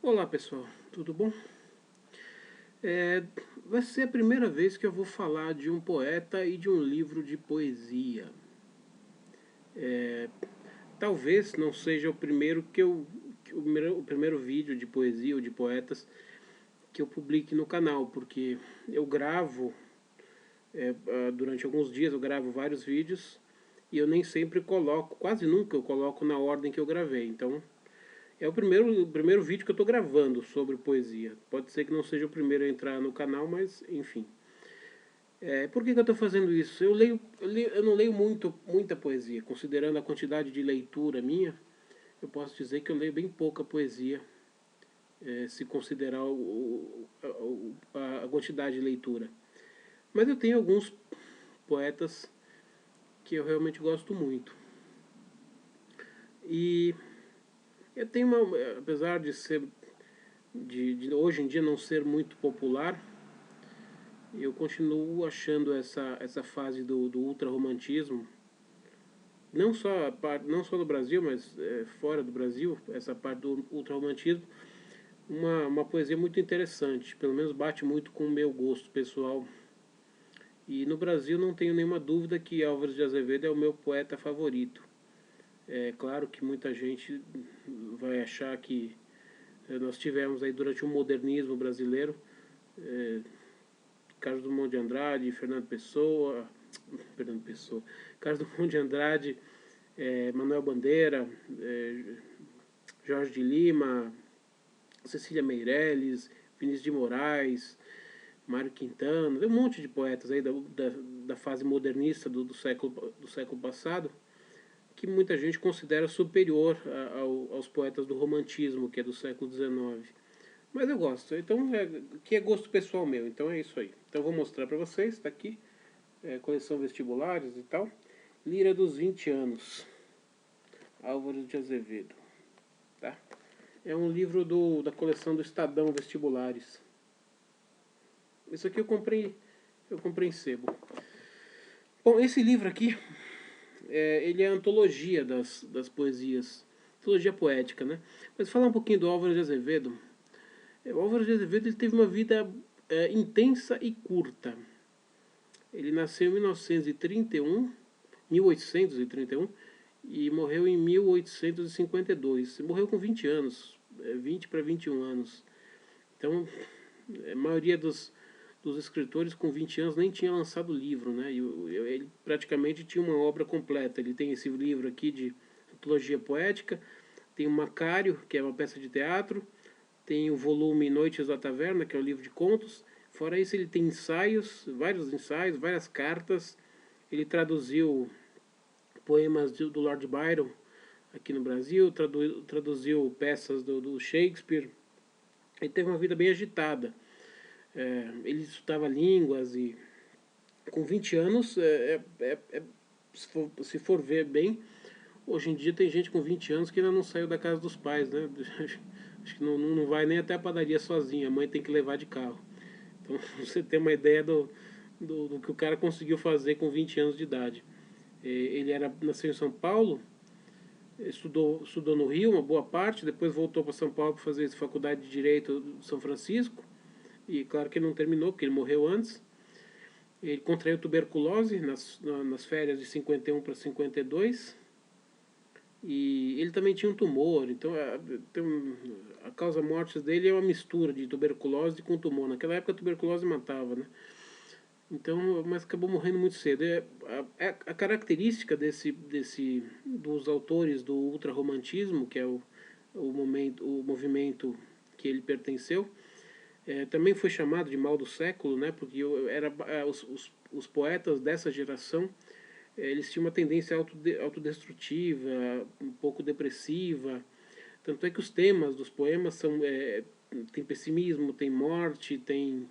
Olá pessoal, tudo bom? Vai ser a primeira vez que eu vou falar de um poeta e de um livro de poesia. Talvez não seja o primeiro o primeiro vídeo de poesia ou de poetas que eu publique no canal, porque eu gravo durante alguns dias, eu gravo vários vídeos e eu nem sempre coloco, quase nunca eu coloco na ordem que eu gravei. Então é o primeiro vídeo que eu estou gravando sobre poesia. Pode ser que não seja o primeiro a entrar no canal, mas enfim. Por que eu estou fazendo isso? Eu não leio muita poesia. Considerando a quantidade de leitura minha, eu posso dizer que eu leio bem pouca poesia, se considerar a quantidade de leitura. Mas eu tenho alguns poetas que eu realmente gosto muito. E eu tenho apesar de ser de hoje em dia não ser muito popular, eu continuo achando essa fase do ultrarromantismo, não só no Brasil, mas fora do Brasil, essa parte do ultrarromantismo, uma poesia muito interessante, pelo menos bate muito com o meu gosto pessoal. E no Brasil não tenho nenhuma dúvida que Álvares de Azevedo é o meu poeta favorito. É claro que muita gente vai achar que nós tivemos aí durante o modernismo brasileiro Carlos Drummond de Andrade, Fernando Pessoa, Carlos Drummond de Andrade, Manuel Bandeira, Jorge de Lima, Cecília Meirelles, Vinícius de Moraes, Mário Quintana, tem um monte de poetas aí da fase modernista do século passado, que muita gente considera superior aos poetas do romantismo, que é do século XIX. Mas eu gosto, então que é gosto pessoal meu, então é isso aí. Então eu vou mostrar para vocês, está aqui, coleção vestibulares e tal. Lira dos 20 anos, Álvares de Azevedo, tá? É um livro da coleção do Estadão Vestibulares. Isso aqui eu comprei em sebo. Bom, esse livro aqui, ele é a antologia das poesias, antologia poética, né? Mas falar um pouquinho do Álvares de Azevedo. O Álvares de Azevedo ele teve uma vida intensa e curta. Ele nasceu em 1831 e morreu em 1852. Morreu com 20 anos, 20 para 21 anos. Então, a maioria dos escritores com 20 anos nem tinha lançado livro, né? E ele praticamente tinha uma obra completa. Ele tem esse livro aqui de antologia poética, tem o Macário, que é uma peça de teatro, tem o volume Noites da Taverna, que é um livro de contos. Fora isso, ele tem ensaios, vários ensaios, várias cartas. Ele traduziu poemas do Lord Byron aqui no Brasil, traduziu peças do Shakespeare. Ele teve uma vida bem agitada. Ele estudava línguas e com 20 anos, se for ver bem, hoje em dia tem gente com 20 anos que ainda não saiu da casa dos pais, né? Acho que não vai nem até a padaria sozinho, a mãe tem que levar de carro. Então você tem uma ideia do que o cara conseguiu fazer com 20 anos de idade. Ele nasceu em São Paulo, estudou no Rio uma boa parte, depois voltou para São Paulo para fazer faculdade de Direito de São Francisco, e claro que ele não terminou, porque ele morreu antes. Ele contraiu tuberculose nas férias de 51 para 52. E ele também tinha um tumor, então a causa mortes dele é uma mistura de tuberculose com tumor. Naquela época a tuberculose matava, né? Então, mas acabou morrendo muito cedo. A característica dos autores do ultrarromantismo, que é o movimento que ele pertenceu, também foi chamado de mal do século, né? Porque os poetas dessa geração eles tinham uma tendência autodestrutiva, um pouco depressiva. Tanto é que os temas dos poemas tem pessimismo, tem morte, tem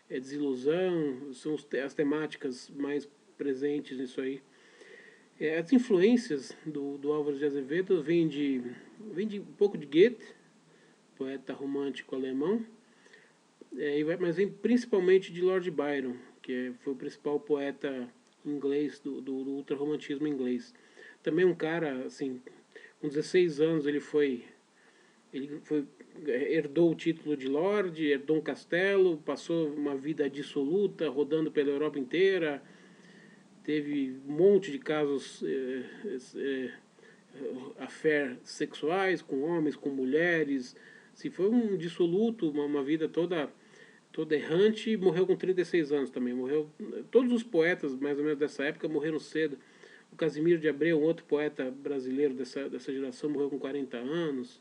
desilusão, são as temáticas mais presentes nisso aí. As influências do Álvares de Azevedo vêm de um pouco de Goethe, poeta romântico alemão, mas vem principalmente de Lord Byron, que foi o principal poeta inglês do ultrarromantismo inglês. Também um cara, assim, com 16 anos ele foi Ele herdou o título de Lorde, herdou um castelo, passou uma vida dissoluta, rodando pela Europa inteira, teve um monte de casos affair sexuais com homens, com mulheres. Se foi um dissoluto, uma vida toda errante, e morreu com 36 anos também. Morreu. Todos os poetas, mais ou menos dessa época, morreram cedo. O Casimiro de Abreu, um outro poeta brasileiro dessa geração, morreu com 40 anos.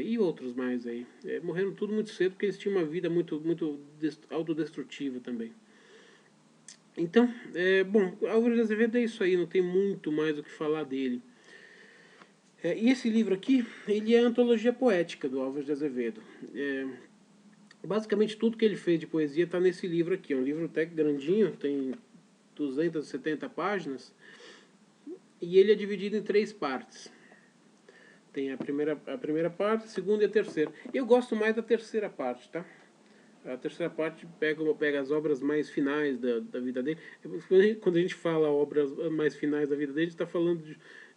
E outros mais aí. Morreram tudo muito cedo porque eles tinham uma vida muito autodestrutiva também. Então, bom, Álvaro de Azevedo é isso aí, não tem muito mais o que falar dele. E esse livro aqui, ele é a antologia poética do Álvaro de Azevedo. Basicamente tudo que ele fez de poesia está nesse livro aqui. É um livro até grandinho, tem 270 páginas, e ele é dividido em 3 partes. Tem a primeira parte, a segunda e a terceira. Eu gosto mais da terceira parte, tá? A terceira parte pega as obras mais finais da vida dele. Quando a gente fala obras mais finais da vida dele, a gente está falando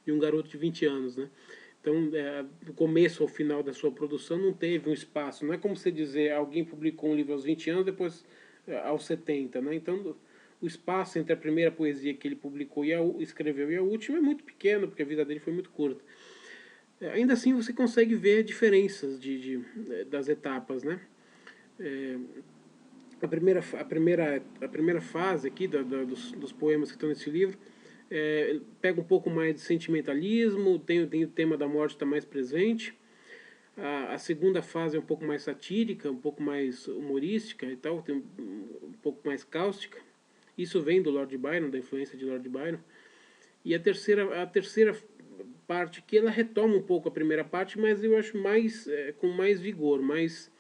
de um garoto de 20 anos, né? Então, do começo ao final da sua produção não teve um espaço. Não é como você dizer, alguém publicou um livro aos 20 anos, depois aos 70, né? Então, o espaço entre a primeira poesia que ele publicou e escreveu e a última é muito pequeno, porque a vida dele foi muito curta. Ainda assim, você consegue ver diferenças das etapas, né? A primeira fase aqui dos poemas que estão nesse livro pega um pouco mais de sentimentalismo, tem o tema da morte está mais presente. A segunda fase é um pouco mais satírica, um pouco mais humorística e tal, tem um pouco mais cáustica. Isso vem do Lord Byron, da influência de Lord Byron. E a terceira parte que ela retoma um pouco a primeira parte, mas eu acho com mais vigor, mais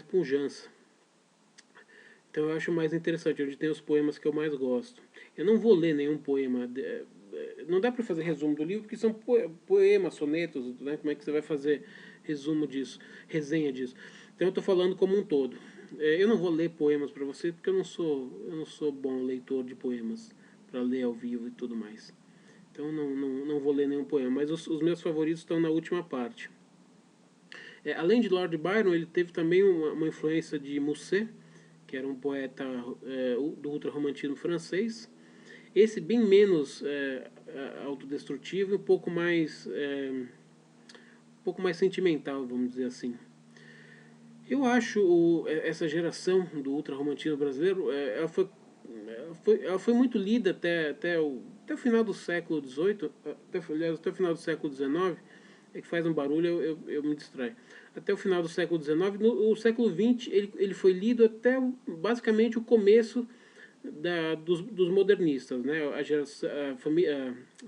pujança. Então eu acho mais interessante, onde tem os poemas que eu mais gosto. Eu não vou ler nenhum poema. Não dá para fazer resumo do livro, porque são poemas, sonetos, né? Como é que você vai fazer resumo disso, resenha disso? Então eu estou falando como um todo. Eu não vou ler poemas para você, porque eu não sou bom leitor de poemas para ler ao vivo e tudo mais. Então não vou ler nenhum poema, mas os meus favoritos estão na última parte. Além de Lord Byron, ele teve também uma influência de Musset, que era um poeta do ultrarromantismo francês. Esse bem menos autodestrutivo, um pouco mais sentimental, vamos dizer assim. Eu acho essa geração do ultrarromantismo brasileiro, ela foi muito lida até o final do século XVIII, até o final do século XIX. É que faz um barulho, eu me distraio. Até o final do século XIX. No século XX, ele foi lido até basicamente o começo dos modernistas. Né? A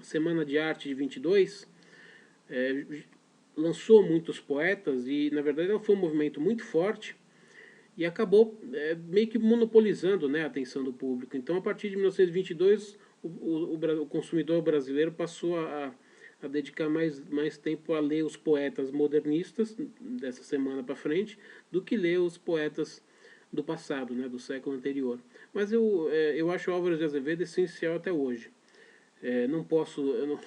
Semana de Arte de 22 é, lançou muitos poetas e, na verdade, ela foi um movimento muito forte e acabou meio que monopolizando, né, a atenção do público. Então, a partir de 1922, o consumidor brasileiro passou a dedicar mais tempo a ler os poetas modernistas, dessa semana para frente, do que ler os poetas do passado, né, do século anterior. Mas eu acho o Álvaro de Azevedo essencial até hoje. Não posso, eu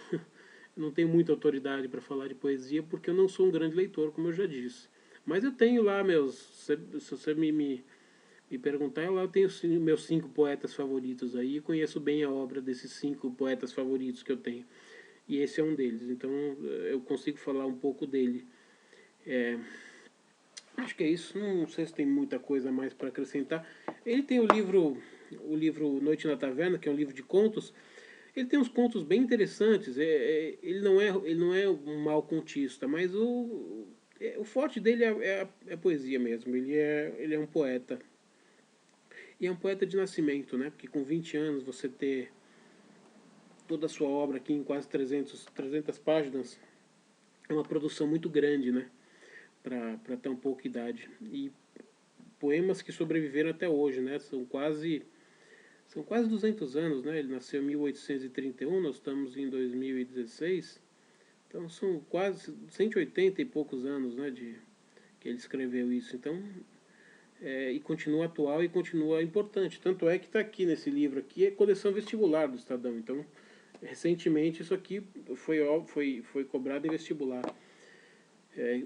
não tenho muita autoridade para falar de poesia, porque eu não sou um grande leitor, como eu já disse. Mas eu tenho lá se você me perguntar, eu tenho meus 5 poetas favoritos aí, e conheço bem a obra desses 5 poetas favoritos que eu tenho. E esse é um deles, então eu consigo falar um pouco dele. Acho que é isso, não sei se tem muita coisa mais para acrescentar. Ele tem o livro Noite na Taverna, que é um livro de contos. Ele tem uns contos bem interessantes. Ele não é um mau contista, mas o forte dele é a poesia mesmo. Ele é um poeta. E é um poeta de nascimento, né? Porque com 20 anos você ter toda a sua obra aqui em quase 300 páginas é uma produção muito grande, né? Para tão pouca idade. E poemas que sobreviveram até hoje, né? São quase 200 anos, né? Ele nasceu em 1831, nós estamos em 2016. Então são quase 180 e poucos anos, né, que ele escreveu isso. Então, e continua atual e continua importante. Tanto é que está aqui nesse livro aqui, é coleção vestibular do Estadão. Então, recentemente isso aqui foi cobrado em vestibular.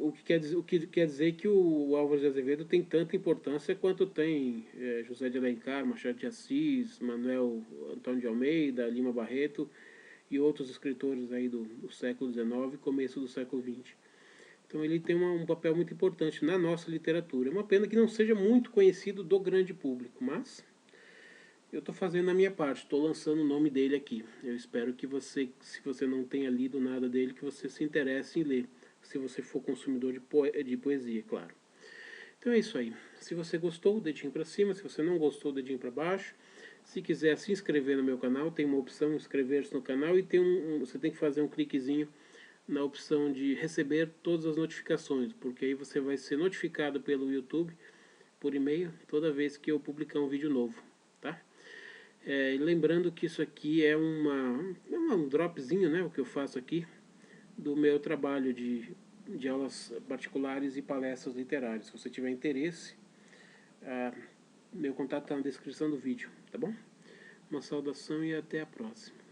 O que quer dizer que o Álvares de Azevedo tem tanta importância quanto tem José de Alencar, Machado de Assis, Manuel Antônio de Almeida, Lima Barreto e outros escritores aí do século XIX e começo do século XX. Então ele tem um papel muito importante na nossa literatura. É uma pena que não seja muito conhecido do grande público, mas eu estou fazendo a minha parte, estou lançando o nome dele aqui. Eu espero que você, se você não tenha lido nada dele, que você se interesse em ler, se você for consumidor de poesia, claro. Então é isso aí. Se você gostou, dedinho para cima. Se você não gostou, dedinho para baixo. Se quiser se inscrever no meu canal, tem uma opção inscrever-se no canal e você tem que fazer um cliquezinho na opção de receber todas as notificações, porque aí você vai ser notificado pelo YouTube por e-mail toda vez que eu publicar um vídeo novo, tá? Lembrando que isso aqui é um dropzinho, né, o que eu faço aqui, do meu trabalho de aulas particulares e palestras literárias. Se você tiver interesse, meu contato está na descrição do vídeo, tá bom? Uma saudação e até a próxima.